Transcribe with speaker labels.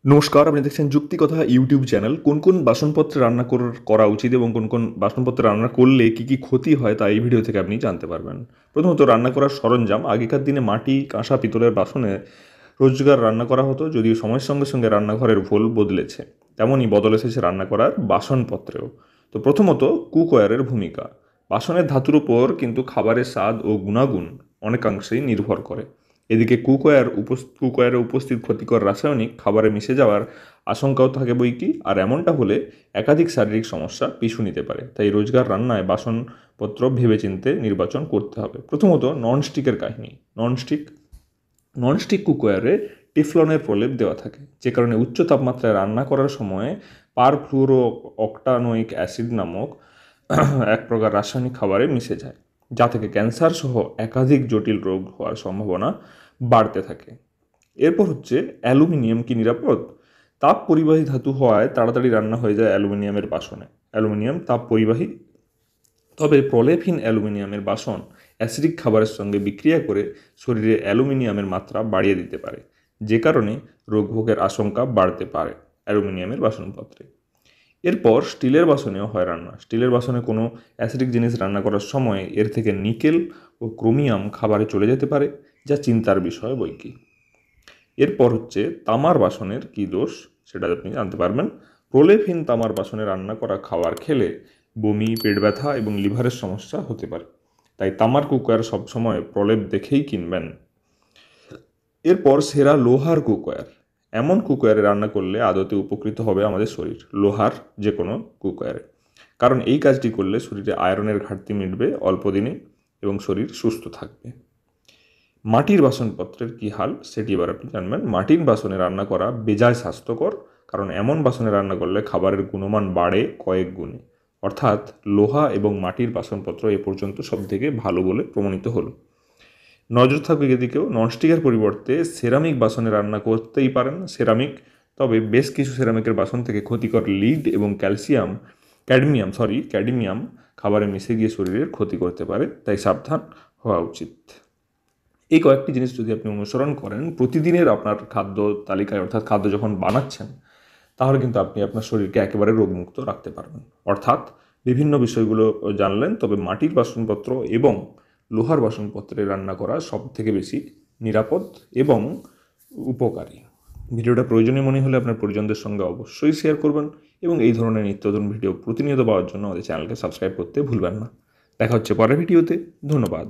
Speaker 1: নমস্কার, আপনি দেখছেন যুক্তি কথা ইউটিউব চ্যানেল। কোন কোন বাসনপত্রে রান্না করা উচিত এবং কোন কোন বাসনপত্রে রান্না করলে কী কী ক্ষতি হয় তা এই ভিডিও থেকে আপনি জানতে পারবেন। প্রথমত রান্না করার সরঞ্জাম। আগেকার দিনে মাটি, কাঁসা, পিতলের বাসনে রোজগার রান্না করা হতো, যদিও সময়ের সঙ্গে সঙ্গে রান্নাঘরের ভোল বদলেছে, তেমনই বদল এসেছে রান্না করার বাসনপত্রেও। তো প্রথমত কুকওয়্যারের ভূমিকা। বাসনের ধাতুর উপর কিন্তু খাবারের স্বাদ ও গুণাগুণ অনেকাংশেই নির্ভর করে। এদিকে কুকওয়্যারে উপস্থিত ক্ষতিকর রাসায়নিক খাবারে মিশে যাওয়ার আশঙ্কাও থাকে বইকি, আর এমনটা হলে একাধিক শারীরিক সমস্যা পিছু নিতে পারে। তাই রোজকার রান্নায় বাসনপত্র ভেবেচিন্তে নির্বাচন করতে হবে। প্রথমত ননস্টিকের কাহিনী। ননস্টিক কুকওয়্যারে টিফলনের প্রলেপ দেওয়া থাকে, যে কারণে উচ্চ তাপমাত্রায় রান্না করার সময় পারফ্লুরো অক্টানোয়িক অ্যাসিড নামক এক প্রকার রাসায়নিক খাবারে মিশে যায়, যা থেকে ক্যান্সার সহ একাধিক জটিল রোগ হওয়ার সম্ভাবনা বাড়তে থাকে। এরপর হচ্ছে অ্যালুমিনিয়াম কি নিরাপদ? তাপ পরিবাহী ধাতু হওয়ায় তাড়াতাড়ি রান্না হয়ে যায় অ্যালুমিনিয়ামের বাসনে। অ্যালুমিনিয়াম তাপ পরিবাহী, তবে প্রলেপহীন অ্যালুমিনিয়ামের বাসন অ্যাসিডিক খাবারের সঙ্গে বিক্রিয়া করে শরীরে অ্যালুমিনিয়ামের মাত্রা বাড়িয়ে দিতে পারে, যে কারণে রোগভোগের আশঙ্কা বাড়তে পারে অ্যালুমিনিয়ামের বাসনপত্রে। এরপর স্টিলের বাসনেও হয় রান্না। স্টিলের বাসনে কোনো অ্যাসিডিক জিনিস রান্না করার সময় এর থেকে নিকেল ও ক্রোমিয়াম খাবারে চলে যেতে পারে, যা চিন্তার বিষয় বৈকি। এরপর হচ্ছে তামার বাসনের কী দোষ, সেটা আপনি জানতে পারবেন। প্রলেপহীন তামার বাসনে রান্না করা খাবার খেলে বমি, পেট ব্যথা এবং লিভারের সমস্যা হতে পারে। তাই তামার কুকওয়্যার সবসময় প্রলেপ দেখেই কিনবেন। এরপর সেরা লোহার কুকওয়্যার। এমন কুকওয়্যারে রান্না করলে আদতে উপকৃত হবে আমাদের শরীর, লোহার যে কোনো কুকওয়্যারে। কারণ এই কাজটি করলে শরীরে আয়রনের ঘাটতি মিটবে অল্প দিনে এবং শরীর সুস্থ থাকবে। মাটির বাসনপত্রের কী হাল, সেটি এবার আপনি জানবেন। মাটির বাসনে রান্না করা বেজায় স্বাস্থ্যকর, কারণ এমন বাসনে রান্না করলে খাবারের গুণমান বাড়ে কয়েক গুণে। অর্থাৎ লোহা এবং মাটির বাসনপত্র এ পর্যন্ত সবথেকে ভালো বলে প্রমাণিত হলো। নজর থাকবে এদিকেও, ননস্টিকের পরিবর্তে সেরামিক বাসনে রান্না করতেই পারেন। তবে বেশ কিছু সেরামিকের বাসন থেকে ক্ষতিকর লিড এবং ক্যাডমিয়াম খাবারে মিশে গিয়ে শরীরের ক্ষতি করতে পারে, তাই সাবধান হওয়া উচিত। এই কয়েকটি জিনিস যদি আপনি অনুসরণ করেন প্রতিদিনের আপনার খাদ্য তালিকায়, অর্থাৎ খাদ্য যখন বানাচ্ছেন, তাহলে কিন্তু আপনি আপনার শরীরকে একেবারে রোগমুক্ত রাখতে পারবেন। অর্থাৎ বিভিন্ন বিষয়গুলো জানলেন, তবে মাটির বাসনপত্র এবং লোহার বাসনপত্রে রান্না করা সব থেকে বেশি নিরাপদ এবং উপকারী। ভিডিওটা প্রয়োজনীয় মনে হলে আপনার পরিজনদের সঙ্গে অবশ্যই শেয়ার করবেন এবং এই ধরনের নিত্যনতুন ভিডিও প্রতিনিয়ত পাওয়ার জন্য আমাদের চ্যানেলকে সাবস্ক্রাইব করতে ভুলবেন না। দেখা হচ্ছে পরের ভিডিওতে। ধন্যবাদ।